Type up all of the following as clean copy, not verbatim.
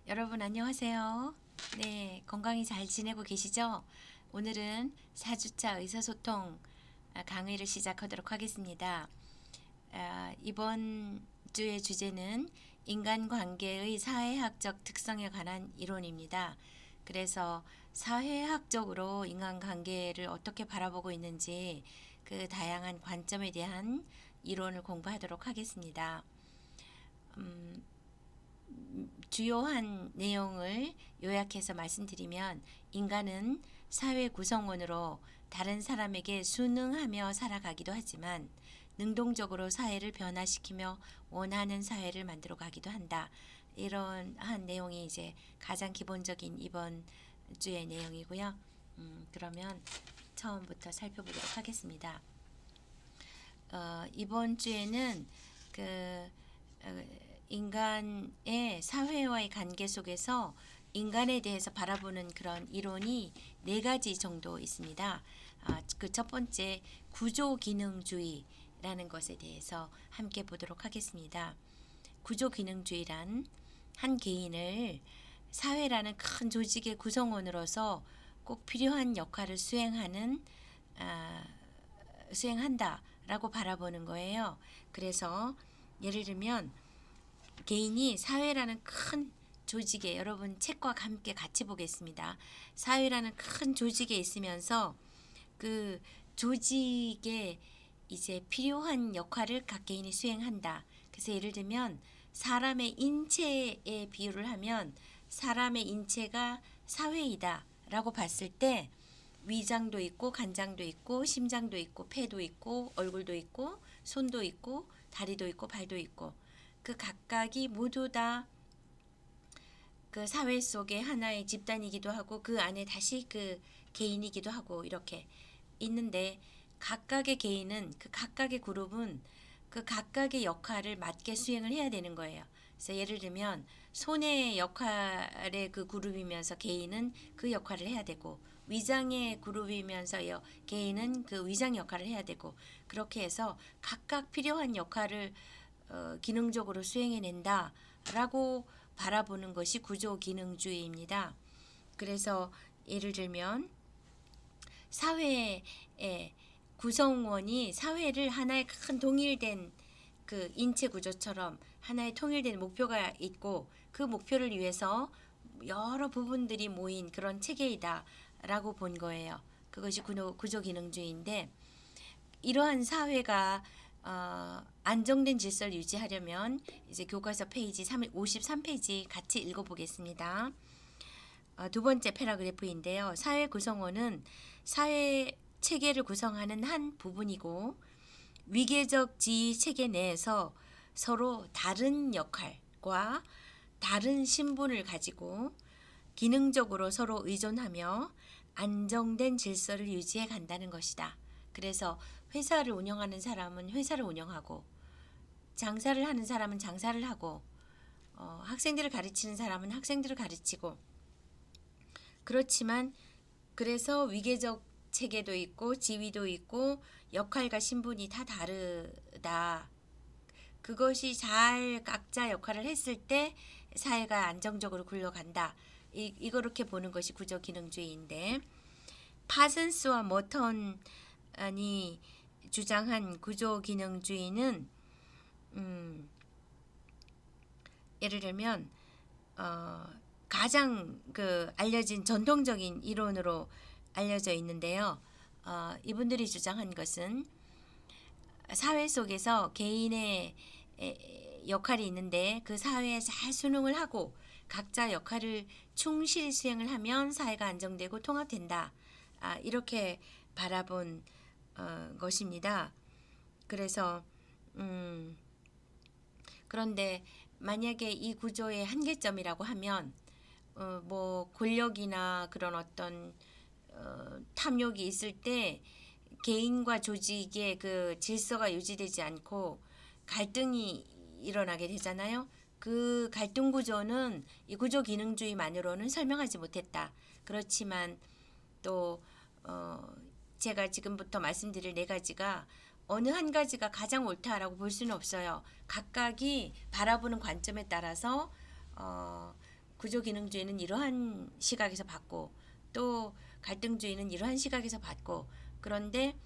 여러분 안녕하세요. 네, 건강히 잘 지내고 계시죠? 오늘은 4주차 의사소통 강의를 시작하도록 하겠습니다. 이번 주의 주제는 인간관계의 사회학적 특성에 관한 이론입니다. 그래서 사회학적으로 인간관계를 어떻게 바라보고 있는지 그 다양한 관점에 대한 이론을 공부하도록 하겠습니다. 주요한 내용을 요약해서 말씀드리면 인간은 사회 구성원으로 다른 사람에게 순응하며 살아가기도 하지만 능동적으로 사회를 변화시키며 원하는 사회를 만들어 가기도 한다. 이러한 내용이 이제 가장 기본적인 이번 주의 내용이고요. 그러면 처음부터 살펴보도록 하겠습니다. 이번 주에는 인간의 사회와의 관계 속에서 인간에 대해서 바라보는 그런 이론이 네 가지 정도 있습니다. 그 첫 번째 구조기능주의라는 것에 대해서 함께 보도록 하겠습니다. 구조기능주의란 한 개인을 사회라는 큰 조직의 구성원으로서 꼭 필요한 역할을 수행한다라고 바라보는 거예요. 그래서 예를 들면 개인이 사회라는 큰 조직에, 여러분 책과 함께 같이 보겠습니다. 사회라는 큰 조직에 있으면서 그 조직에 이제 필요한 역할을 각 개인이 수행한다. 그래서 예를 들면 사람의 인체에 비유를 하면 사람의 인체가 사회이다 라고 봤을 때 위장도 있고 간장도 있고 심장도 있고 폐도 있고 얼굴도 있고 손도 있고 다리도 있고 발도 있고 그 각각이 모두 다 그 사회 속의 하나의 집단이기도 하고 그 안에 다시 그 개인이기도 하고 이렇게 있는데 각각의 개인은 그 각각의 그룹은 그 각각의 역할을 맞게 수행을 해야 되는 거예요. 그래서 예를 들면 손의 역할의 그 그룹이면서 개인은 그 역할을 해야 되고 위장의 그룹이면서 개인은 그 위장 역할을 해야 되고 그렇게 해서 각각 필요한 역할을 기능적으로 수행해낸다라고 바라보는 것이 구조기능주의입니다. 그래서 예를 들면 사회의 구성원이 사회를 하나의 큰 동일된 그 인체 구조처럼 하나의 통일된 목표가 있고 그 목표를 위해서 여러 부분들이 모인 그런 체계이다라고 본 거예요. 그것이 구조기능주의인데 이러한 사회가 안정된 질서를 유지하려면 이제 교과서 페이지 53페이지 같이 읽어보겠습니다. 두 번째 패러그래프인데요. 사회 구성원은 사회 체계를 구성하는 한 부분이고 위계적 지위 체계 내에서 서로 다른 역할과 다른 신분을 가지고 기능적으로 서로 의존하며 안정된 질서를 유지해 간다는 것이다. 그래서 회사를 운영하는 사람은 회사를 운영하고 장사를 하는 사람은 장사를 하고 학생들을 가르치는 사람은 학생들을 가르치고 그렇지만 그래서 위계적 체계도 있고 지위도 있고 역할과 신분이 다 다르다. 그것이 잘 각자 역할을 했을 때 사회가 안정적으로 굴러간다. 이렇게 보는 것이 구조기능주의인데 파슨스와 머턴이 주장한 구조기능주의는 예를 들면 가장 그 알려진 전통적인 이론으로 알려져 있는데요. 이분들이 주장한 것은 사회 속에서 개인의 역할이 있는데 그 사회에 잘 순응을 하고 각자 역할을 충실히 수행을 하면 사회가 안정되고 통합된다. 이렇게 바라본 것입니다. 그래서 그런데 만약에 이 구조의 한계점이라고 하면 뭐 권력이나 그런 어떤 탐욕이 있을 때 개인과 조직의 그 질서가 유지되지 않고 갈등이 일어나게 되잖아요. 그 갈등 구조는 이 구조 기능주의만으로는 설명하지 못했다. 그렇지만 또 제가 지금부터 말씀드릴 네 가지가 어느 한 가지가 가장 옳다라고 볼 수는 없어요. 각각이 바라보는 관점에 따라서 구조기능주의는 이러한 시각에서 봤고 또 갈등주의는 이러한 시각에서 봤고 그런데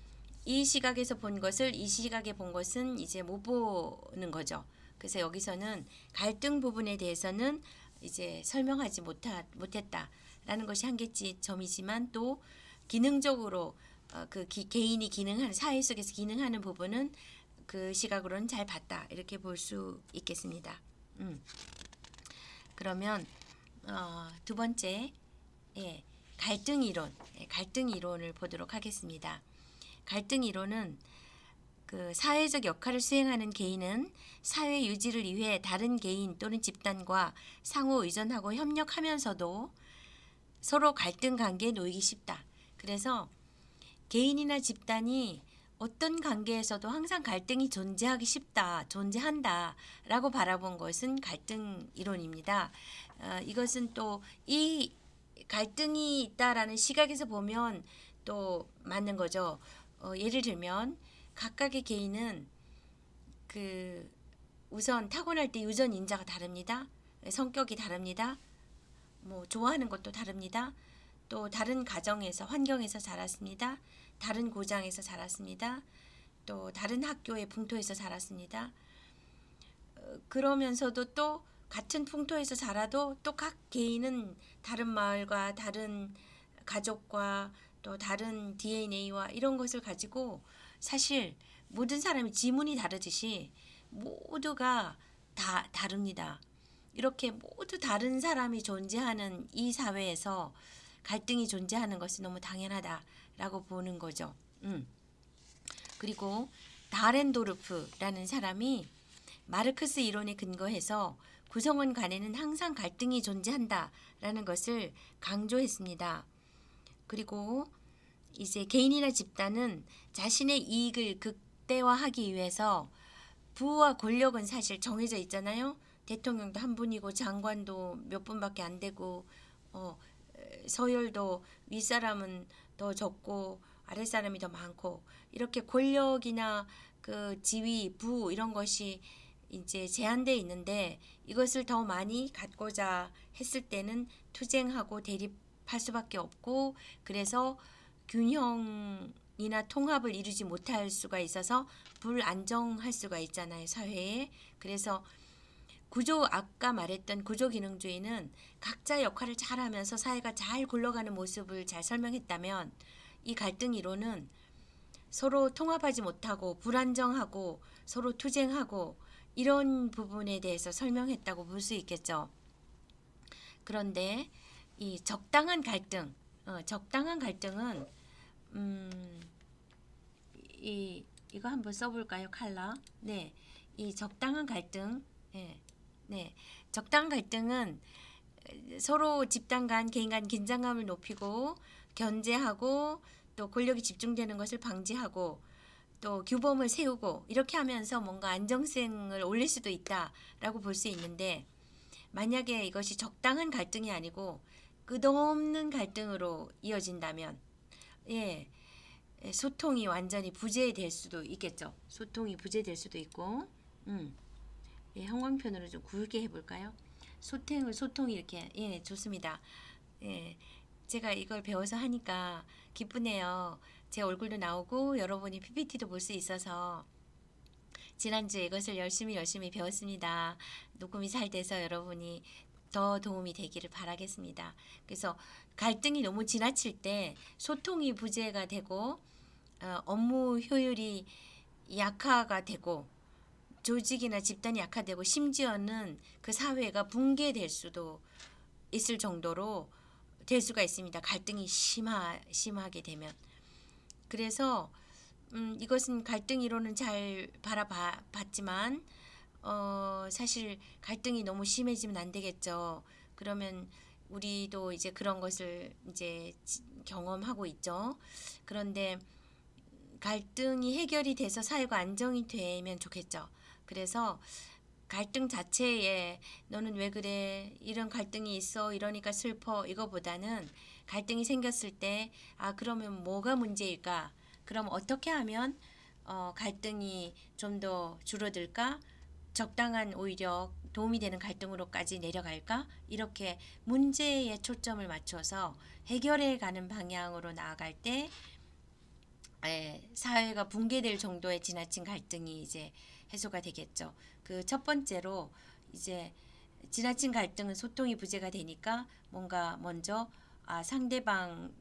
이 시각에서 본 것을 이 시각에 본 것은 이제 못 보는 거죠. 그래서 여기서는 갈등 부분에 대해서는 이제 설명하지 못했다라는 것이 한계점이지만 또 기능적으로 개인이 기능하는 사회 속에서 기능하는 부분은 그 시각으로는 잘 봤다 이렇게 볼 수 있겠습니다. 그러면 두 번째 갈등 이론, 갈등 이론을 보도록 하겠습니다. 갈등 이론은 그 사회적 역할을 수행하는 개인은 사회 유지를 위해 다른 개인 또는 집단과 상호 의존하고 협력하면서도 서로 갈등 관계에 놓이기 쉽다. 그래서 개인이나 집단이 어떤 관계에서도 항상 갈등이 존재한다라고 바라본 것은 갈등 이론입니다. 이것은 또 이 갈등이 있다라는 시각에서 보면 또 맞는 거죠. 예를 들면 각각의 개인은 그 우선 타고날 때 유전 인자가 다릅니다. 성격이 다릅니다. 뭐 좋아하는 것도 다릅니다. 또 다른 가정에서 환경에서 자랐습니다. 다른 고장에서 자랐습니다. 또 다른 학교의 풍토에서 자랐습니다. 그러면서도 또 같은 풍토에서 자라도 또 각 개인은 다른 마을과 다른 가족과 또 다른 DNA와 이런 것을 가지고 사실 모든 사람이 지문이 다르듯이 모두가 다 다릅니다. 이렇게 모두 다른 사람이 존재하는 이 사회에서 갈등이 존재하는 것은 너무 당연하다라고 보는 거죠. 그리고 다렌도르프라는 사람이 마르크스 이론에 근거해서 구성원 간에는 항상 갈등이 존재한다라는 것을 강조했습니다. 그리고 이제 개인이나 집단은 자신의 이익을 극대화하기 위해서 부와 권력은 사실 정해져 있잖아요. 대통령도 한 분이고 장관도 몇 분밖에 안 되고 서열도 윗사람은 더 적고 아랫사람이 더 많고 이렇게 권력이나 그 지위, 부 이런 것이 이제 제한되어 있는데 이것을 더 많이 갖고자 했을 때는 투쟁하고 대립할 수밖에 없고 그래서 균형이나 통합을 이루지 못할 수가 있어서 불안정할 수가 있잖아요, 사회에. 그래서 아까 말했던 구조기능주의는 각자 역할을 잘하면서 사회가 잘 굴러가는 모습을 잘 설명했다면 이 갈등 이론은 서로 통합하지 못하고 불안정하고 서로 투쟁하고 이런 부분에 대해서 설명했다고 볼 수 있겠죠. 그런데 이 적당한 갈등은 이거 한번 써볼까요, 칼라? 네, 이 적당한 갈등, 적당한 갈등은 서로 집단 간, 개인 간 긴장감을 높이고 견제하고 또 권력이 집중되는 것을 방지하고 또 규범을 세우고 이렇게 하면서 뭔가 안정성을 올릴 수도 있다라고 볼 수 있는데 만약에 이것이 적당한 갈등이 아니고 끝없는 갈등으로 이어진다면 소통이 완전히 부재될 수도 있겠죠. 소통이 부재될 수도 있고 형광펜으로 좀 굵게 해볼까요? 소통이 이렇게 좋습니다. 제가 이걸 배워서 하니까 기쁘네요. 제 얼굴도 나오고 여러분이 PPT도 볼 수 있어서 지난주에 이것을 열심히 배웠습니다. 녹음이 잘 돼서 여러분이 더 도움이 되기를 바라겠습니다. 그래서 갈등이 너무 지나칠 때 소통이 부재가 되고 업무 효율이 약화가 되고 조직이나 집단이 약화되고 심지어는 그 사회가 붕괴될 수도 있을 정도로 될 수가 있습니다. 갈등이 심하게 되면. 그래서 이것은 갈등 이론은 잘 바라봤지만 사실 갈등이 너무 심해지면 안 되겠죠. 그러면 우리도 이제 그런 것을 이제 경험하고 있죠. 그런데 갈등이 해결이 돼서 사회가 안정이 되면 좋겠죠. 그래서 갈등 자체에 너는 왜 그래? 이런 갈등이 있어. 이러니까 슬퍼. 이거보다는 갈등이 생겼을 때 그러면 뭐가 문제일까? 그럼 어떻게 하면 갈등이 좀 더 줄어들까? 적당한 오히려 도움이 되는 갈등으로까지 내려갈까? 이렇게 문제에 초점을 맞춰서 해결해 가는 방향으로 나아갈 때 사회가 붕괴될 정도의 지나친 갈등이 이제 해소가 되겠죠. 그 첫 번째로 이제 지나친 갈등은 소통이 부재가 되니까 뭔가 먼저 상대방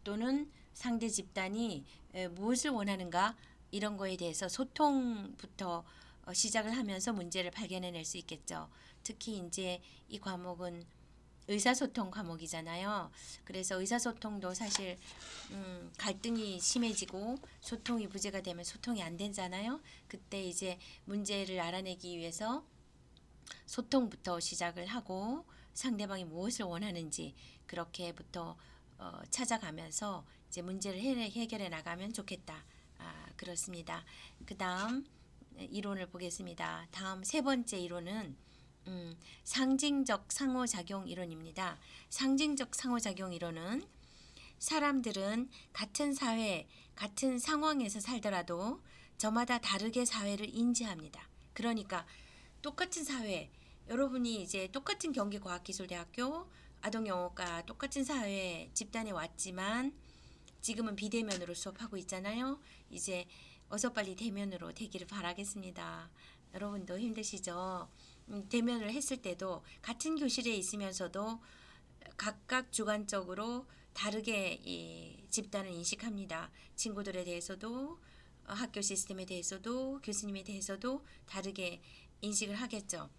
또는 상대 집단이 무엇을 원하는가 이런 거에 대해서 소통부터 시작을 하면서 문제를 발견해낼 수 있겠죠. 특히 이제 이 과목은 의사소통 과목이잖아요. 그래서 의사소통도 사실 갈등이 심해지고 소통이 부재가 되면 소통이 안 되잖아요. 그때 이제 문제를 알아내기 위해서 소통부터 시작을 하고 상대방이 무엇을 원하는지 그렇게부터 찾아가면서 이제 문제를 해결해 나가면 좋겠다. 그렇습니다. 그 다음 이론을 보겠습니다. 다음 세 번째 이론은 상징적 상호작용 이론입니다. 상징적 상호작용 이론은 사람들은 같은 사회, 같은 상황에서 살더라도 저마다 다르게 사회를 인지합니다. 그러니까 똑같은 사회, 여러분이 이제 똑같은 경기과학기술대학교 아동영어과 똑같은 사회 집단에 왔지만 지금은 비대면으로 수업하고 있잖아요. 이제 어서 빨리 대면으로 되기를 바라겠습니다. 여러분도 힘드시죠? 대면을 했을 때도 같은 교실에 있으면서도 각각 주관적으로 다르게 이 집단을 인식합니다. 친구들에 대해서도 학교 시스템에 대해서도 교수님에 대해서도 다르게 인식을 하겠죠.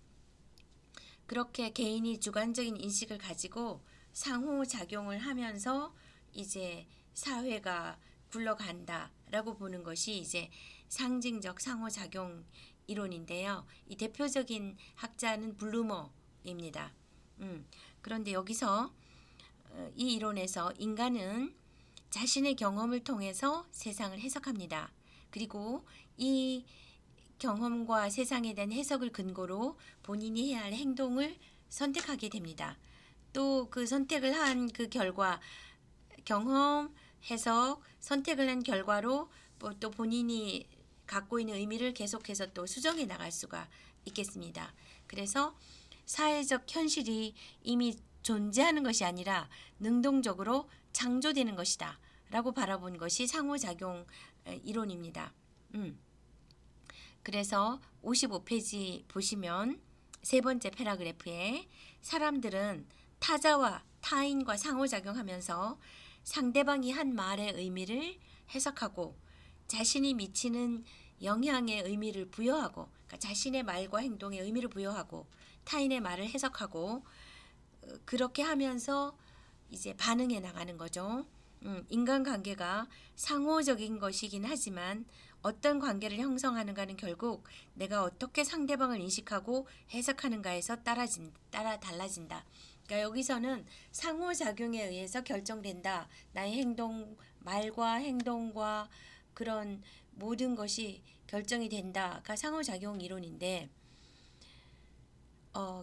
그렇게 개인이 주관적인 인식을 가지고 상호작용을 하면서 이제 사회가 굴러간다라고 보는 것이 이제 상징적 상호작용 이론인데요. 이 대표적인 학자는 블루머입니다. 그런데 여기서 이 이론에서 인간은 자신의 경험을 통해서 세상을 해석합니다. 그리고 이 경험과 세상에 대한 해석을 근거로 본인이 해야 할 행동을 선택하게 됩니다. 또 그 선택을 한 그 결과, 경험, 해석, 선택을 한 결과로 또 본인이 갖고 있는 의미를 계속해서 또 수정해 나갈 수가 있겠습니다. 그래서 사회적 현실이 이미 존재하는 것이 아니라 능동적으로 창조되는 것이다 라고 바라본 것이 상호작용 이론입니다. 그래서 55페이지 보시면 세 번째 패러그래프에 사람들은 타자와 타인과 상호작용하면서 상대방이 한 말의 의미를 해석하고 자신이 미치는 영향의 의미를 부여하고, 그러니까 자신의 말과 행동에 의미를 부여하고 타인의 말을 해석하고 그렇게 하면서 이제 반응해 나가는 거죠. 인간관계가 상호적인 것이긴 하지만 어떤 관계를 형성하는가는 결국 내가 어떻게 상대방을 인식하고 해석하는가에서 따라 달라진다. 그러니까 여기서는 상호작용에 의해서 결정된다. 나의 행동, 말과 행동과 그런 모든 것이 결정이 된다가 상호작용 이론인데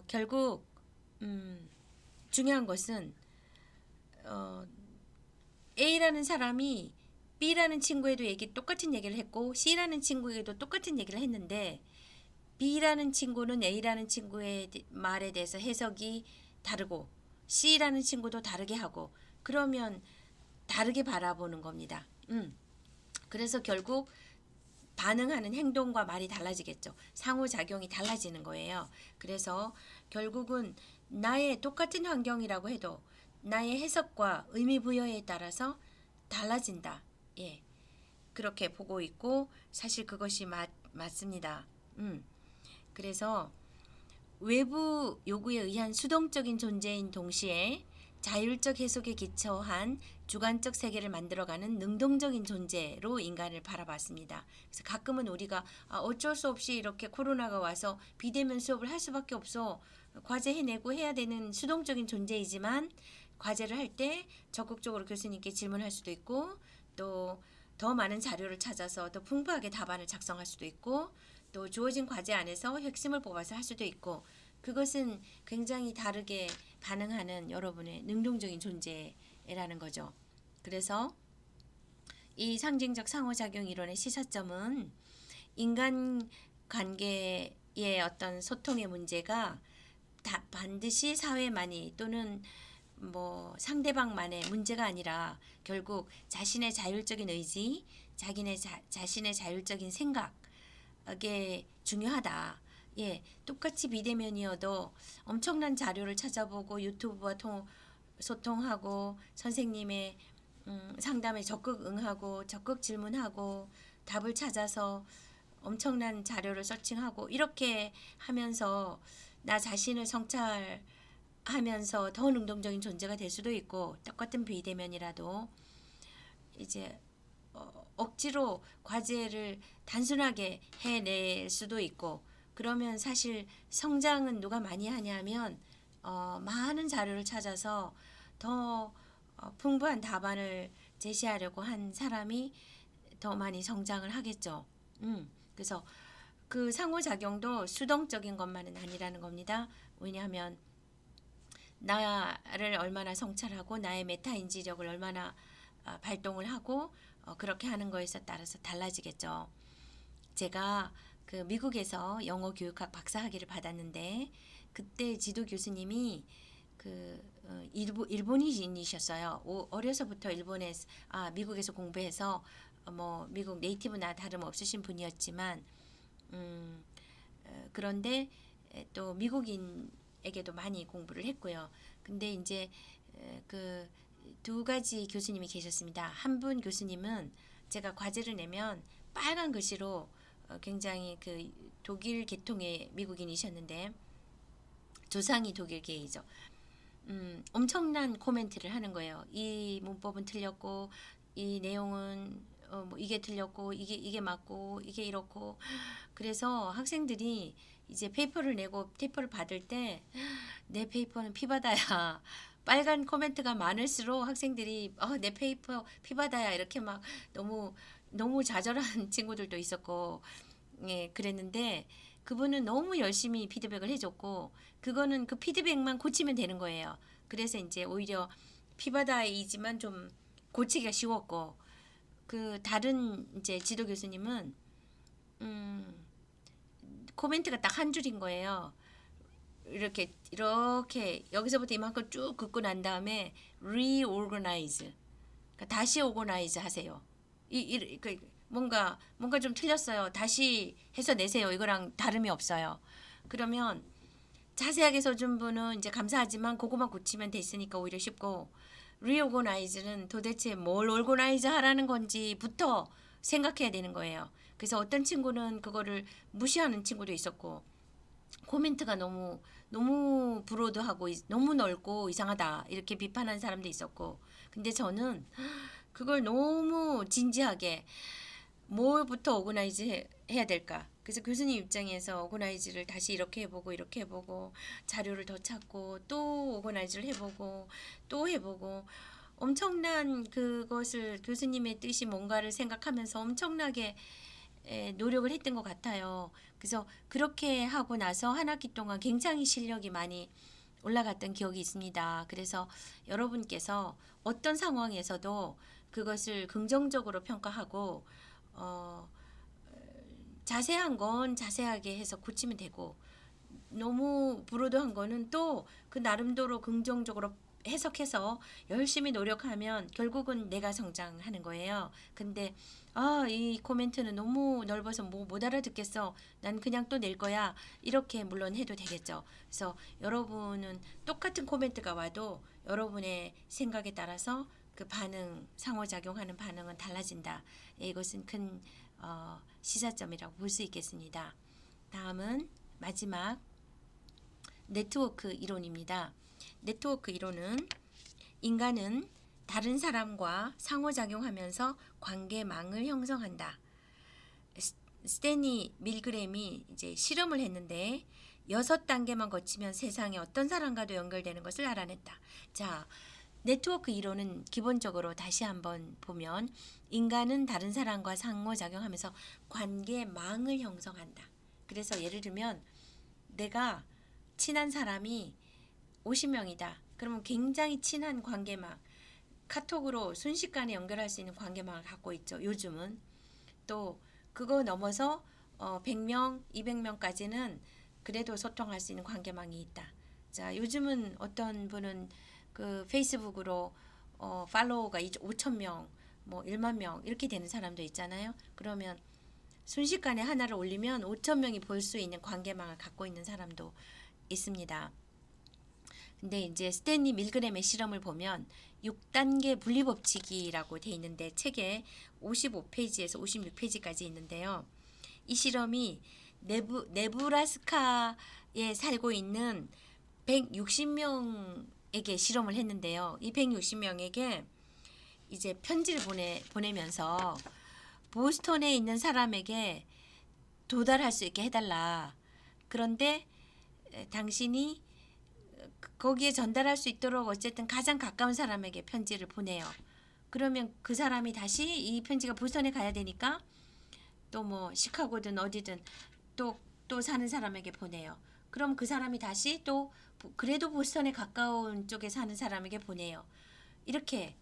결국 중요한 것은 A라는 사람이 B라는 친구에도 똑같은 얘기를 했고 C라는 친구에게도 똑같은 얘기를 했는데 B라는 친구는 A라는 친구의 말에 대해서 해석이 다르고 C라는 친구도 다르게 하고 그러면 다르게 바라보는 겁니다. 그래서 결국 반응하는 행동과 말이 달라지겠죠. 상호작용이 달라지는 거예요. 그래서 결국은 나의 똑같은 환경이라고 해도 나의 해석과 의미 부여에 따라서 달라진다. 예. 그렇게 보고 있고 사실 그것이 맞습니다. 그래서 외부 요구에 의한 수동적인 존재인 동시에 자율적 해석에 기초한 주관적 세계를 만들어가는 능동적인 존재로 인간을 바라봤습니다. 그래서 가끔은 우리가 어쩔 수 없이 이렇게 코로나가 와서 비대면 수업을 할 수밖에 없어. 과제 해내고 해야 되는 수동적인 존재이지만 과제를 할 때 적극적으로 교수님께 질문할 수도 있고 또 더 많은 자료를 찾아서 더 풍부하게 답안을 작성할 수도 있고 또 주어진 과제 안에서 핵심을 뽑아서 할 수도 있고 그것은 굉장히 다르게 반응하는 여러분의 능동적인 존재라는 거죠. 그래서 이 상징적 상호작용 이론의 시사점은 인간 관계에 어떤 소통의 문제가 다 반드시 사회만이 또는 뭐 상대방만의 문제가 아니라 결국 자신의 자율적인 의지, 자신의 자율적인 생각이 중요하다. 똑같이 비대면이어도 엄청난 자료를 찾아보고 유튜브와 소통하고 선생님의 상담에 적극 응하고 적극 질문하고 답을 찾아서 엄청난 자료를 서칭하고 이렇게 하면서 나 자신을 성찰하면서 더 능동적인 존재가 될 수도 있고, 똑같은 비대면이라도 이제 억지로 과제를 단순하게 해낼 수도 있고, 그러면 사실 성장은 누가 많이 하냐면 많은 자료를 찾아서 더 풍부한 답안을 제시하려고 한 사람이 더 많이 성장을 하겠죠. 그래서 그 상호작용도 수동적인 것만은 아니라는 겁니다. 왜냐하면 나를 얼마나 성찰하고 나의 메타인지력을 얼마나 발동을 하고 그렇게 하는 거에서 따라서 달라지겠죠. 제가 그 미국에서 영어 교육학 박사학위를 받았는데 그때 지도 교수님이 그 일본인이셨어요. 어려서부터 미국에서 공부해서 뭐 미국 네이티브나 다름없으신 분이었지만 그런데 또 미국인에게도 많이 공부를 했고요. 근데 이제 그 두 가지 교수님이 계셨습니다. 한 분 교수님은 제가 과제를 내면 빨간 글씨로 굉장히 그 독일 계통의 미국인이셨는데 조상이 독일계이죠. 엄청난 코멘트를 하는 거예요. 이 문법은 틀렸고 이 내용은 뭐 이게 틀렸고 이게 맞고 이게 이렇고. 그래서 학생들이 이제 페이퍼를 내고 페이퍼를 받을 때 내 페이퍼는 피바다야. 빨간 코멘트가 많을수록 학생들이 내 페이퍼 피바다야 이렇게 막 너무 너무 좌절한 친구들도 있었고, 그랬는데 그분은 너무 열심히 피드백을 해줬고 그거는 그 피드백만 고치면 되는 거예요. 그래서 이제 오히려 피바다이지만 좀 고치기가 쉬웠고, 그 다른 이제 지도 교수님은 코멘트가 딱 한 줄인 거예요. 이렇게 여기서부터 이만큼 쭉 긋고 난 다음에 reorganize, 그러니까 다시 오거나이즈 하세요. 뭔가 좀 틀렸어요. 다시 해서 내세요. 이거랑 다름이 없어요. 그러면 자세하게 써준 분은 이제 감사하지만 그거만 고치면 됐으니까 오히려 쉽고, 리오거나이즈는 도대체 뭘 오거나이즈 하라는 건지부터 생각해야 되는 거예요. 그래서 어떤 친구는 그거를 무시하는 친구도 있었고, 코멘트가 너무 브로드하고 너무 넓고 이상하다 이렇게 비판하는 사람도 있었고, 근데 저는 그걸 너무 진지하게 뭐부터 오거나이즈 해야 될까? 그래서 교수님 입장에서 오거나이즈를 다시 이렇게 해보고 자료를 더 찾고 또 오거나이즈를 해보고 또 해보고, 엄청난 그것을 교수님의 뜻이 뭔가를 생각하면서 엄청나게 노력을 했던 것 같아요. 그래서 그렇게 하고 나서 한 학기 동안 굉장히 실력이 많이 올라갔던 기억이 있습니다. 그래서 여러분께서 어떤 상황에서도 그것을 긍정적으로 평가하고 자세한 건 자세하게 해서 고치면 되고, 너무 브로드한 거는 또 그 나름대로 긍정적으로 해석해서 열심히 노력하면 결국은 내가 성장하는 거예요. 근데 이 코멘트는 너무 넓어서 못 알아듣겠어. 난 그냥 또 낼 거야. 이렇게 물론 해도 되겠죠. 그래서 여러분은 똑같은 코멘트가 와도 여러분의 생각에 따라서 그 상호작용하는 반응은 달라진다. 이것은 큰 시사점이라고 볼 수 있겠습니다. 다음은 마지막 네트워크 이론입니다. 네트워크 이론은 인간은 다른 사람과 상호작용하면서 관계망을 형성한다. 스탠리 밀그램이 이제 실험을 했는데 6단계만 거치면 세상에 어떤 사람과도 연결되는 것을 알아냈다. 자, 네트워크 이론은 기본적으로 다시 한번 보면 인간은 다른 사람과 상호작용하면서 관계망을 형성한다. 그래서 예를 들면 내가 친한 사람이 50명이다. 그러면 굉장히 친한 관계망, 카톡으로 순식간에 연결할 수 있는 관계망을 갖고 있죠. 요즘은 또 그거 넘어서 100명, 200명까지는 그래도 소통할 수 있는 관계망이 있다. 자, 요즘은 어떤 분은 그 페이스북으로 팔로워가 5,000명, 뭐 1만 명 이렇게 되는 사람도 있잖아요. 그러면 순식간에 하나를 올리면 5,000명이 볼 수 있는 관계망을 갖고 있는 사람도 있습니다. 근데 이제 스탠리 밀그램의 실험을 보면 6단계 분리법칙이라고 돼 있는데 책에 55페이지에서 56페이지까지 있는데요. 이 실험이 네브라스카에 살고 있는 160명에게 실험을 했는데요. 이 160명에게 이제 편지를 보내면서 보스턴에 있는 사람에게 도달할 수 있게 해달라. 그런데 당신이 거기에 전달할 수 있도록 어쨌든 가장 가까운 사람에게 편지를 보내요. 그러면 그 사람이 다시 이 편지가 보스턴에 가야 되니까 또 뭐 시카고든 어디든 또 사는 사람에게 보내요. 그럼 그 사람이 다시 또 그래도 보스턴에 가까운 쪽에 사는 사람에게 보내요. 이렇게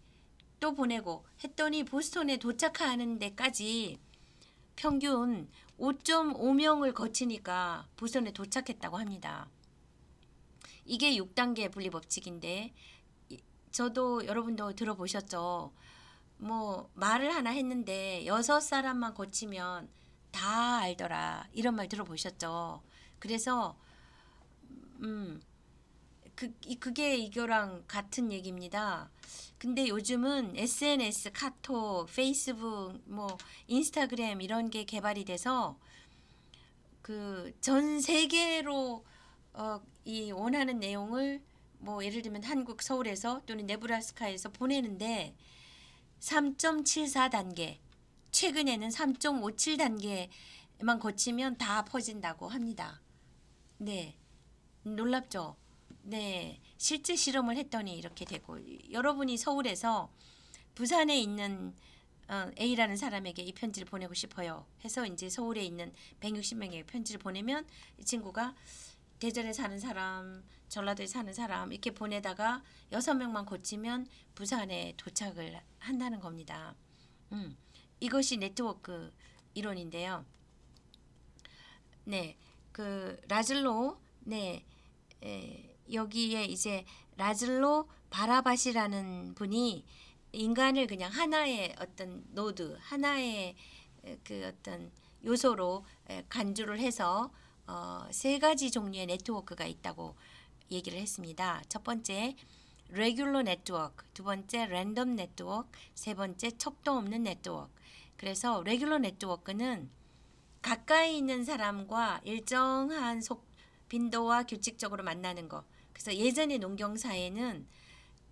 또 보내고 했더니 보스턴에 도착하는 데까지 평균 5.5명을 거치니까 보스턴에 도착했다고 합니다. 이게 6단계 분리법칙인데 저도 여러분도 들어보셨죠? 뭐 말을 하나 했는데 6사람만 거치면 다 알더라. 이런 말 들어보셨죠? 그래서 그게 이거랑 같은 얘기입니다. 근데 요즘은 SNS, 카톡, 페이스북, 뭐 인스타그램 이런 게 개발이 돼서 그 전 세계로 이 원하는 내용을 뭐 예를 들면 한국 서울에서 또는 네브라스카에서 보내는데 3.74단계, 최근에는 3.57단계만 거치면 다 퍼진다고 합니다. 네, 놀랍죠? 네, 실제 실험을 했더니 이렇게 되고 여러분이 서울에서 부산에 있는 A라는 사람에게 이 편지를 보내고 싶어요. 해서 이제 서울에 있는 160명에게 편지를 보내면 이 친구가 대전에 사는 사람, 전라도에 사는 사람 이렇게 보내다가 6명만 거치면 부산에 도착을 한다는 겁니다. 이것이 네트워크 이론인데요. 네, 그 라즐로, 네, 여기에 이제 라즐로 바라바시라는 분이 인간을 그냥 하나의 어떤 노드, 하나의 그 어떤 요소로 간주를 해서 3가지 종류의 네트워크가 있다고 얘기를 했습니다. 첫 번째 레귤러 네트워크, 두 번째 랜덤 네트워크, 세 번째 척도 없는 네트워크. 그래서 레귤러 네트워크는 가까이 있는 사람과 일정한 빈도와 규칙적으로 만나는 거. 그래서 예전의 농경사회는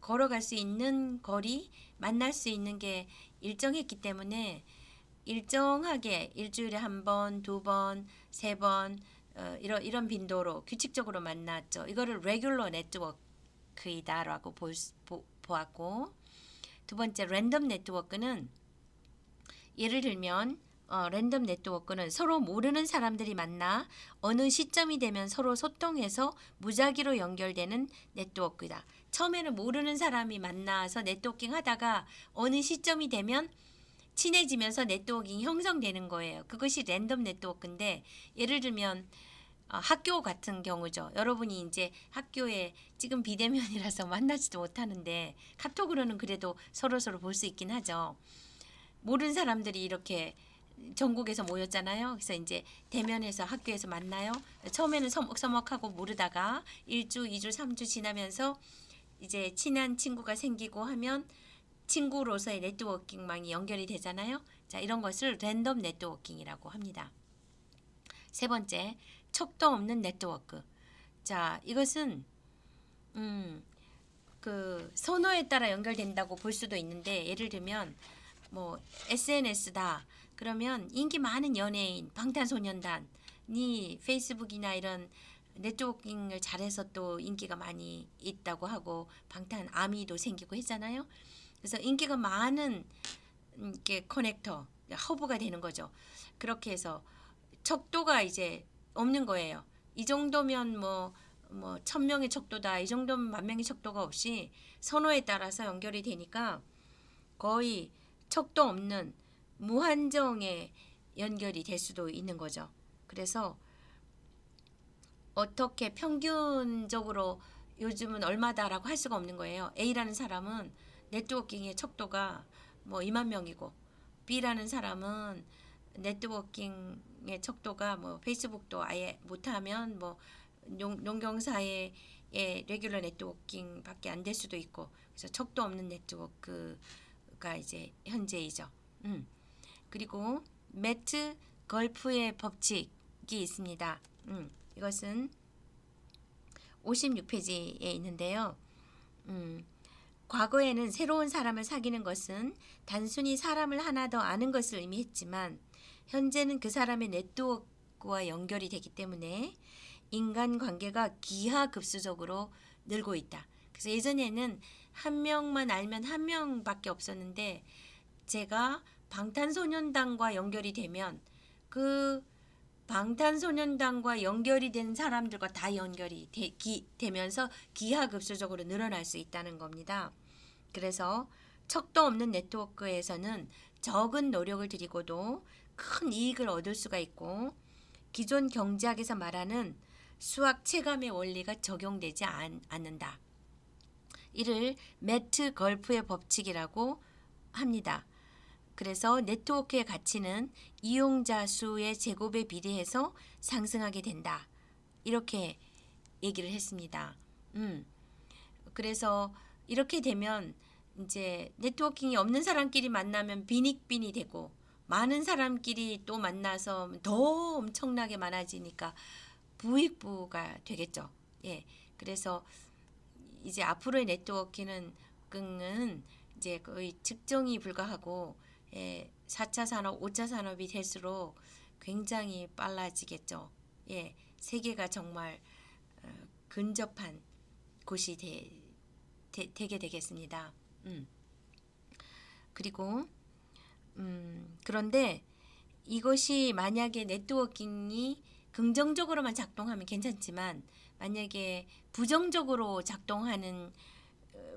걸어갈 수 있는 거리, 만날 수 있는 게 일정했기 때문에 일정하게 일주일에 한 번, 두 번, 세 번 이런 빈도로 규칙적으로 만났죠. 이거를 레귤러 네트워크이다라고 보았고 두 번째 랜덤 네트워크는 예를 들면 랜덤 네트워크는 서로 모르는 사람들이 만나 어느 시점이 되면 서로 소통해서 무작위로 연결되는 네트워크다. 처음에는 모르는 사람이 만나서 네트워킹 하다가 어느 시점이 되면 친해지면서 네트워킹이 형성되는 거예요. 그것이 랜덤 네트워크인데 예를 들면 학교 같은 경우죠. 여러분이 이제 학교에 지금 비대면이라서 만나지도 못하는데 카톡으로는 그래도 서로서로 볼 수 있긴 하죠. 모르는 사람들이 이렇게 전국에서 모였잖아요. 그래서 이제 대면에서 학교에서 만나요. 처음에는 서먹서먹하고 모르다가 1주, 2주, 3주 지나면서 이제 친한 친구가 생기고 하면 친구로서의 네트워킹망이 연결이 되잖아요. 자, 이런 것을 랜덤 네트워킹이라고 합니다. 세 번째, 척도 없는 네트워크. 자, 이것은 그 선호에 따라 연결된다고 볼 수도 있는데 예를 들면 뭐 SNS다. 그러면 인기 많은 연예인, 방탄소년단이 페이스북이나 이런 네트워킹을 잘해서 또 인기가 많이 있다고 하고 방탄 아미도 생기고 했잖아요. 그래서 인기가 많은 이렇게 커넥터, 허브가 되는 거죠. 그렇게 해서 척도가 이제 없는 거예요. 이 정도면 뭐 1,000명의 척도다. 이 정도면 10,000명의 척도가 없이 선호에 따라서 연결이 되니까 거의 척도 없는 무한정의 연결이 될 수도 있는 거죠. 그래서 어떻게 평균적으로 요즘은 얼마다라고 할 수가 없는 거예요. A라는 사람은 네트워킹의 척도가 뭐 2만 명이고 B라는 사람은 네트워킹의 척도가 뭐 페이스북도 아예 못하면 뭐 농경사의 레귤러 네트워킹밖에 안 될 수도 있고 그래서 척도 없는 네트워크가 이제 현재이죠. 그리고 매트 걸프의 법칙이 있습니다. 이것은 56페이지에 있는데요. 과거에는 새로운 사람을 사귀는 것은 단순히 사람을 하나 더 아는 것을 의미했지만 현재는 그 사람의 네트워크와 연결이 되기 때문에 인간관계가 기하급수적으로 늘고 있다. 그래서 예전에는 한 명만 알면 한 명밖에 없었는데 제가 방탄소년단과 연결이 되면 그 방탄소년단과 연결이 된 사람들과 다 연결이 되면서 기하급수적으로 늘어날 수 있다는 겁니다. 그래서 척도 없는 네트워크에서는 적은 노력을 들이고도 큰 이익을 얻을 수가 있고 기존 경제학에서 말하는 수학 체감의 원리가 적용되지 않는다. 이를 매트 걸프의 법칙이라고 합니다. 그래서 네트워크의 가치는 이용자 수의 제곱에 비례해서 상승하게 된다. 이렇게 얘기를 했습니다. 그래서 이렇게 되면 이제 네트워킹이 없는 사람끼리 만나면 빈익빈이 되고 많은 사람끼리 또 만나서 더 엄청나게 많아지니까 부익부가 되겠죠. 예. 그래서 이제 앞으로의 네트워킹은 이제 거의 측정이 불가하고 4차 산업, 5차 산업이 될수록 굉장히 빨라지겠죠. 예. 세계가 정말 근접한 곳이 되게 되겠습니다. 그리고 그런데 이것이 만약에 네트워킹이 긍정적으로만 작동하면 괜찮지만 만약에 부정적으로 작동하는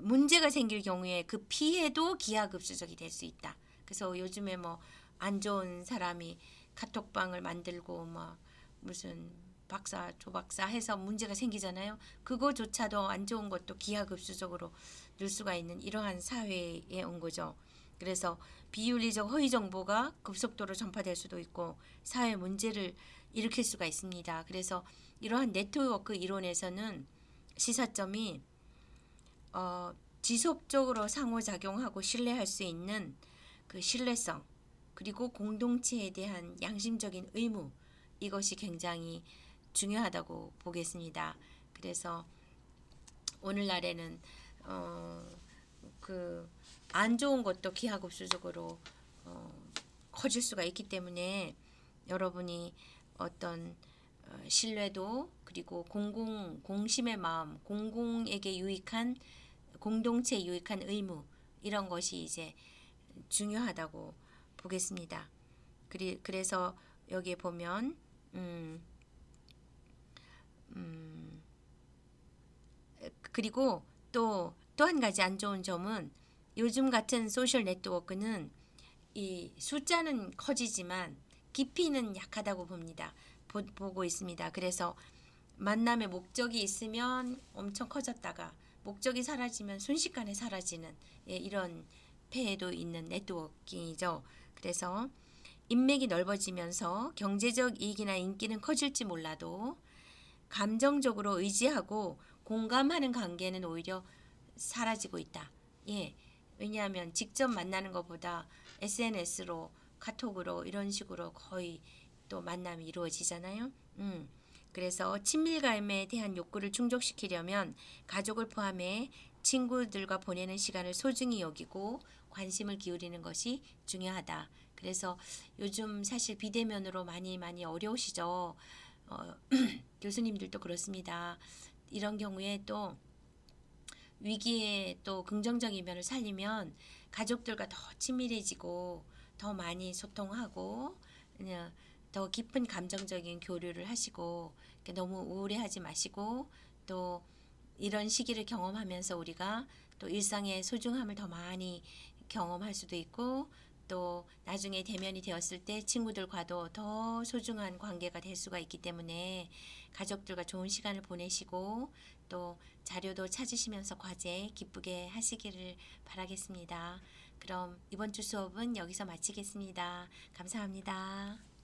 문제가 생길 경우에 그 피해도 기하급수적이 될 수 있다. 그래서 요즘에 뭐 안 좋은 사람이 카톡방을 만들고 뭐 무슨 박사 조박사 해서 문제가 생기잖아요. 그거조차도 안 좋은 것도 기하급수적으로 늘 수가 있는 이러한 사회에 온 거죠. 그래서 비윤리적 허위 정보가 급속도로 전파될 수도 있고 사회 문제를 일으킬 수가 있습니다. 그래서 이러한 네트워크 이론에서는 시사점이 지속적으로 상호작용하고 신뢰할 수 있는 그 신뢰성 그리고 공동체에 대한 양심적인 의무 이것이 굉장히 중요하다고 보겠습니다. 그래서 오늘날에는 그 안 좋은 것도 기하급수적으로 커질 수가 있기 때문에 여러분이 어떤 신뢰도 그리고 공심의 마음, 공공에게 유익한 공동체에 유익한 의무 이런 것이 이제 중요하다고 보겠습니다. 그래서 여기에 보면 그리고 또 한 가지 안 좋은 점은 요즘 같은 소셜 네트워크는 이 숫자는 커지지만 깊이는 약하다고 봅니다. 보고 있습니다. 그래서 만남의 목적이 있으면 엄청 커졌다가 목적이 사라지면 순식간에 사라지는 이런 폐해도 있는 네트워킹이죠. 그래서 인맥이 넓어지면서 경제적 이익이나 인기는 커질지 몰라도 감정적으로 의지하고 공감하는 관계는 오히려 사라지고 있다. 예. 왜냐하면 직접 만나는 것보다 SNS로 카톡으로 이런 식으로 거의 또 만남이 이루어지잖아요. 그래서 친밀감에 대한 욕구를 충족시키려면 가족을 포함해 친구들과 보내는 시간을 소중히 여기고 관심을 기울이는 것이 중요하다. 그래서 요즘 사실 비대면으로 많이 어려우시죠. 교수님들도 그렇습니다. 이런 경우에 또 위기에 또 긍정적인 면을 살리면 가족들과 더 친밀해지고 더 많이 소통하고 그냥 더 깊은 감정적인 교류를 하시고 너무 우울해하지 마시고 또 이런 시기를 경험하면서 우리가 또 일상의 소중함을 더 많이 경험할 수도 있고 또 나중에 대면이 되었을 때 친구들과도 더 소중한 관계가 될 수가 있기 때문에 가족들과 좋은 시간을 보내시고 또 자료도 찾으시면서 과제 기쁘게 하시기를 바라겠습니다. 그럼 이번 주 수업은 여기서 마치겠습니다. 감사합니다.